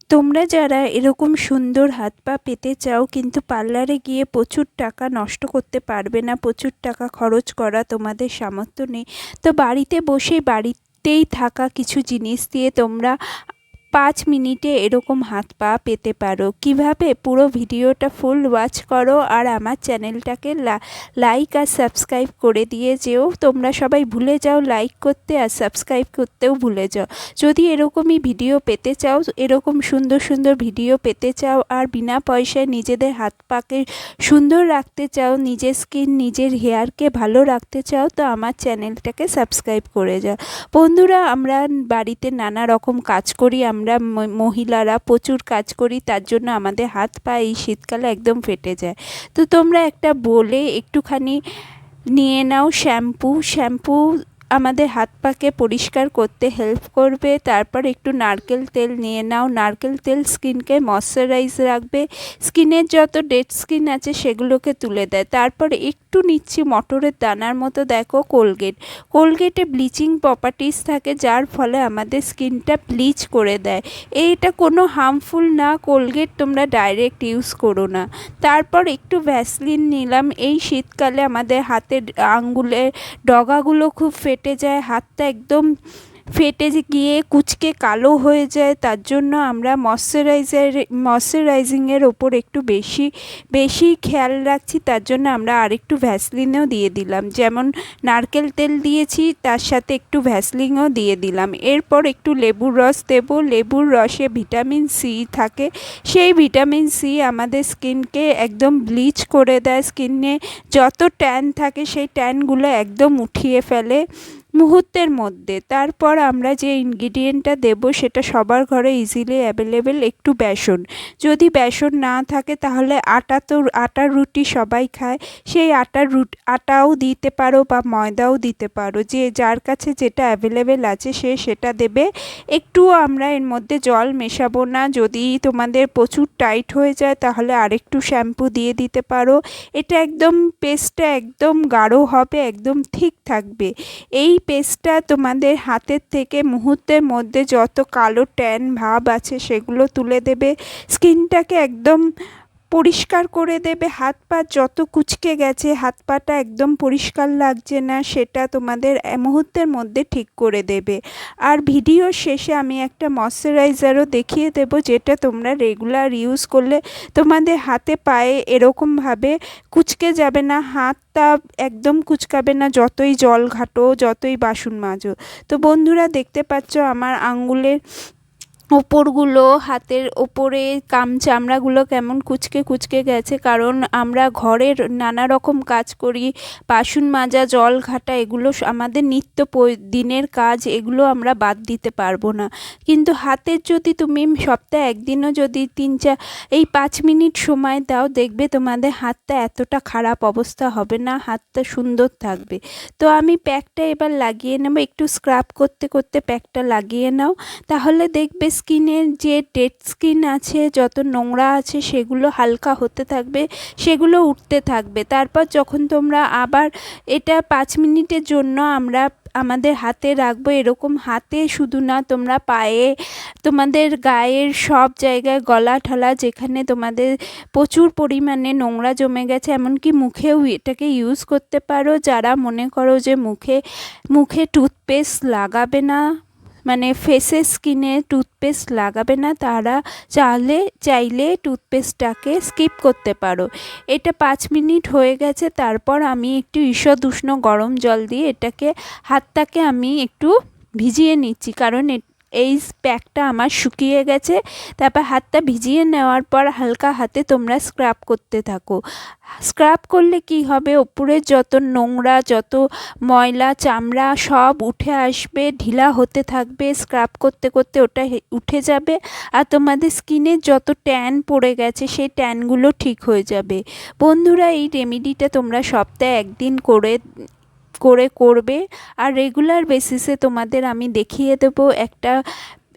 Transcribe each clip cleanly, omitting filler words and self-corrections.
তোমরা যারা এরকম সুন্দর হাত পা পেতে চাও কিন্তু পার্লারে গিয়ে প্রচুর টাকা নষ্ট করতে পারবে না, প্রচুর টাকা খরচ করা তোমাদের সামর্থ্য নেই, তো বাড়িতে বসেই বাড়িতেই থাকা কিছু জিনিস দিয়ে তোমরা 5 মিনিটে এরকম হাত পা পেতে পারো। কিভাবে? পুরো ভিডিওটা ফুল ওয়াচ করো আর আমার চ্যানেলটাকে লাইক আর সাবস্ক্রাইব করে দিয়ে যেও। তোমরা সবাই ভুলে যাও লাইক করতে আর সাবস্ক্রাইব করতেও ভুলে যাও। যদি এরকমই ভিডিও পেতে চাও, এরকম সুন্দর সুন্দর ভিডিও পেতে চাও আর বিনা পয়সায় নিজেদের হাত পাকে সুন্দর রাখতে চাও, নিজের স্কিন নিজের হেয়ারকে ভালো রাখতে চাও, তো আমার চ্যানেলটাকে সাবস্ক্রাইব করে যাও। বন্ধুরা, আমরা বাড়িতে নানা রকম কাজ করি, আমরা মহিলারা প্রচুর কাজ করি, তার জন্য আমাদের হাত পা এই শীতকালে একদম ফেটে যায়। তো তোমরা একটা বলে একটুখানি নিয়ে নাও শ্যাম্পু আমাদের হাত পাকে পরিষ্কার করতে হেল্প করবে। তারপর একটু নারকেল তেল নিয়ে নাও, নারকেল তেল স্কিনকে ময়শ্চারাইজ রাখবে, স্কিনের যত ডেড স্কিন আছে সেগুলোকে তুলে দেয়। তারপর একটু নিচ্ছি মটরের দানার মতো, দেখো কোলগেটে ব্লিচিং প্রপার্টিস থাকে, যার ফলে আমাদের স্কিনটা ব্লিচ করে দেয়। এইটা কোনো হার্মফুল না, কোলগেট তোমরা ডাইরেক্ট ইউজ করো না। তারপর একটু ভ্যাসলিন নিলাম। এই শীতকালে আমাদের হাতের আঙ্গুলের ডগাগুলো খুব ফেটে যায়, হাতটা একদম ফেটে গিয়ে কুচকে কালো হয়ে যায়, তার জন্য আমরা ময়শ্চারাইজিংয়ের ওপর একটু বেশি খেয়াল রাখছি, তার জন্য আমরা আরেকটু ভ্যাসলিনও দিয়ে দিলাম। যেমন নারকেল তেল দিয়েছি, তার সাথে একটু ভ্যাসলিনও দিয়ে দিলাম। এরপর একটু লেবুর রস দেব। লেবুর রসে ভিটামিন সি থাকে, সেই ভিটামিন সি আমাদের স্কিনকে একদম ব্লিচ করে দেয়, স্কিনে যত ট্যান থাকে সেই ট্যানগুলো একদম উঠিয়ে ফেলে মুহূর্তের মধ্যে। তারপর আমরা যে ইনগ্রিডিয়েন্টটা দেব সেটা সবার ঘরে ইজিলি অ্যাভেলেবেল, একটু বেসন। যদি বেসন না থাকে তাহলে আটার রুটি সবাই খায়, সেই আটাও দিতে পারো বা ময়দাও দিতে পারো, যে যার কাছে যেটা অ্যাভেলেবেল আছে সে সেটা দেবে। একটুও আমরা এর মধ্যে জল মেশাবো না। যদি তোমাদের প্রচুর টাইট হয়ে যায় তাহলে আরেকটু শ্যাম্পু দিয়ে দিতে পারো। এটা একদম পেস্টটা একদম গাঢ় হবে, একদম ঠিক থাকবে। এই পেস্টটা তোমাদের হাতের থেকে মুহূর্তের মধ্যে যত কালো ট্যান ভাব আছে সেগুলো তুলে দেবে, স্কিনটাকে একদম পরিষ্কার করে দেবে। হাত পা যত কুঁচকে গেছে, হাত পাটা একদম পরিষ্কার লাগছে না, সেটা তোমাদের মুহূর্তের মধ্যে ঠিক করে দেবে। আর ভিডিও শেষে আমি একটা ময়শ্চারাইজারও দেখিয়ে দেব, যেটা তোমরা রেগুলার ইউজ করলে তোমাদের হাতে পায়ে এরকমভাবে কুঁচকে যাবে না, হাতটা একদম কুঁচকাবে না, যতই জল ঘাটো যতই বাসন মাজো। তো বন্ধুরা, দেখতে পাচ্ছ আমার আঙ্গুলের ওপরগুলো, হাতের ওপরে চামড়াগুলো কেমন কুঁচকে গেছে, কারণ আমরা ঘরের নানা রকম কাজ করি, বাসন মাজা, জল ঘাটা, এগুলো আমাদের নিত্য দিনের কাজ, এগুলো আমরা বাদ দিতে পারবো না। কিন্তু হাতের যদি তুমি সপ্তাহে একদিনও যদি 5 মিনিট সময় দাও, দেখবে তোমাদের হাতটা এতটা খারাপ অবস্থা হবে না, হাতটা সুন্দর থাকবে। তো আমি প্যাকটা এবার লাগিয়ে নেব। একটু স্ক্রাব করতে করতে প্যাকটা লাগিয়ে নাও, তাহলে দেখবে স্কিনের যে ডেড স্কিন আছে, যত নোংরা আছে সেগুলো হালকা হতে থাকবে, সেগুলো উঠতে থাকবে। তারপর যখন তোমরা আবার এটা 5 মিনিটের জন্য আমরা আমাদের হাতে রাখবো, এরকম হাতে শুধু না, তোমরা পায়ে, তোমাদের গায়ের সব জায়গায়, গলা ঠলা যেখানে তোমাদের প্রচুর পরিমাণে নোংরা জমে গেছে, এমনকি মুখেও এটাকে ইউজ করতে পারো। যারা মনে করো যে মুখে টুথপেস্ট লাগাবে না, মানে ফেসে স্কিনে টুথপেস্ট লাগাবে না, তারা চাইলে টুথপেস্টটাকে স্কিপ করতে পারো। এটা 5 মিনিট হয়ে গেছে। তারপর আমি একটু ঈষৎ উষ্ণ গরম জল দিয়ে হাতটাকে আমি একটু ভিজিয়ে নিচ্ছি, কারণ এই প্যাকটা আমার শুকিয়ে গেছে। তারপর হাতটা ভিজিয়ে নেওয়ার পর হালকা হাতে তোমরা স্ক্রাব করতে থাকো। স্ক্রাব করলে কি হবে, ওপরের যত নোংরা, যত ময়লা চামড়া সব উঠে আসবে, ঢিলা হতে থাকবে, স্ক্রাব করতে করতে ওটা উঠে যাবে, আর তোমাদের স্কিনের যত ট্যান পড়ে গেছে সেই ট্যানগুলো ঠিক হয়ে যাবে। বন্ধুরা, এই রেমেডিটা তোমরা সপ্তাহে একদিন করবে, আর রেগুলার বেসিসে তোমাদের আমি দেখিয়ে দেবো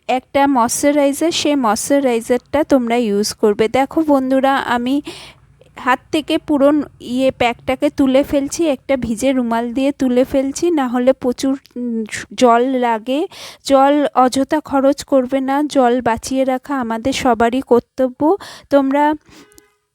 একটা ময়শ্চারাইজার, সেই ময়শ্চারাইজারটা তোমরা ইউজ করবে। দেখো বন্ধুরা, আমি হাত থেকে পুরো প্যাকটাকে তুলে ফেলছি, একটা ভিজে রুমাল দিয়ে তুলে ফেলছি, না হলে প্রচুর জল লাগে। জল অযথা খরচ করবে না, জল বাঁচিয়ে রাখা আমাদের সবারই কর্তব্য। তোমরা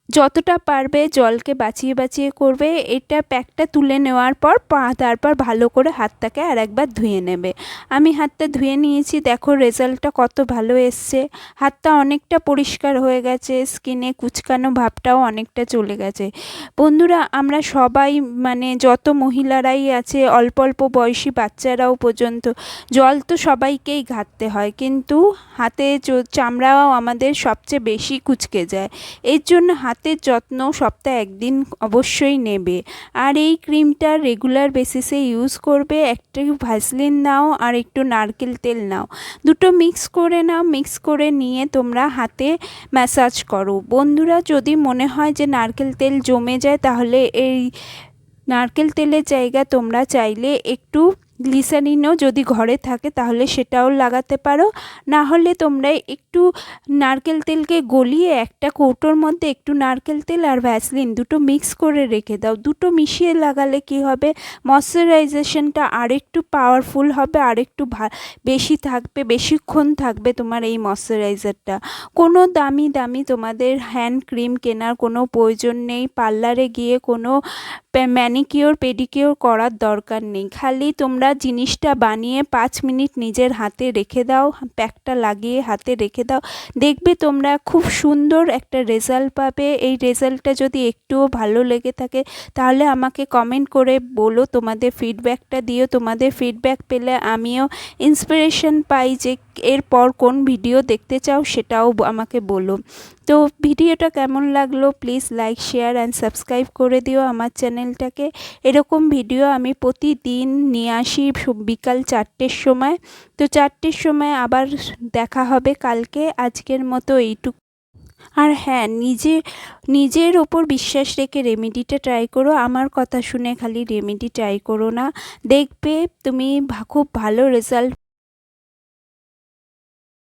যতটা পারবে জলকে বাঁচিয়ে বাঁচিয়ে করবে। এটা প্যাকটা তুলে নেওয়ার পর তারপর ভালো করে হাতটাকে আর একবার ধুয়ে নেবে। আমি হাতটা ধুয়ে নিয়েছি, দেখো রেজাল্টটা কত ভালো এসছে। হাতটা অনেকটা পরিষ্কার হয়ে গেছে, স্কিনে কুচকানো ভাবটাও অনেকটা চলে গেছে। বন্ধুরা, আমরা সবাই মানে যত মহিলারাই আছে, অল্প অল্প বয়সী বাচ্চারাও পর্যন্ত জল তো সবাইকেই ঘাটতে হয়, কিন্তু হাতে চামড়াও আমাদের সবচেয়ে বেশি কুচকে যায়। এর জন্য হাতের যত্ন সপ্তাহে একদিন অবশ্যই নেবে। আর এই ক্রিমটা রেগুলার বেসিসে ইউজ করবে। একটু ভ্যাসলিন নাও আর একটু নারকেল তেল নাও, দুটো মিক্স করে নাও। মিক্স করে নিয়ে তোমরা হাতে ম্যাসাজ করো। বন্ধুরা, যদি মনে হয় যে নারকেল তেল জমে যায়, তাহলে এই নারকেল তেলের জায়গায় তোমরা চাইলে একটু গ্লিসারিনও যদি ঘরে থাকে তাহলে সেটাও লাগাতে পারো। না হলে তোমরা একটু নারকেল তেলকে গলিয়ে একটা কৌটোর মধ্যে একটু নারকেল তেল আর ভ্যাসলিন দুটো মিক্স করে রেখে দাও। দুটো মিশিয়ে লাগালে কি হবে, ময়শ্চারাইজেশনটা আরেকটু পাওয়ারফুল হবে, আরেকটু বেশি থাকবে, বেশিক্ষণ থাকবে তোমার এই ময়শ্চারাইজারটা। কোনো দামি দামি তোমাদের হ্যান্ড ক্রিম কেনার কোনো প্রয়োজন নেই, পার্লারে গিয়ে কোনো ম্যানিকিওর পেডিকিওর করার দরকার নেই। খালি তোমরা জিনিসটা বানিয়ে 5 মিনিট নিজের হাতে রেখে দাও, প্যাকটা লাগিয়ে হাতে রেখে দাও, দেখবে তোমরা খুব সুন্দর একটা রেজাল্ট পাবে। এই রেজাল্টটা যদি একটুও ভালো লেগে থাকে তাহলে আমাকে কমেন্ট করে বলো, তোমাদের ফিডব্যাকটা দিও। তোমাদের ফিডব্যাক পেলে আমিও ইন্সপিরেশন পাই যে এরপর কোন ভিডিও দেখতে চাও সেটাও আমাকে বলো। তো ভিডিওটা কেমন লাগলো please like, share and subscribe করে দিও আমার চ্যানেলটাকে। এরকম ভিডিও আমি প্রতিদিন নিয়ে আসি বিকাল 4টের সময়। তো 4টের সময় আবার দেখা হবে কালকে। আজকের মতো এইটুকু। আর হ্যাঁ, নিজের ওপর বিশ্বাস রেখে রেমেডিটা ট্রাই করো। আমার কথা শুনে খালি রেমেডি ট্রাই করো না, দেখবে তুমি খুব ভালো রেজাল্ট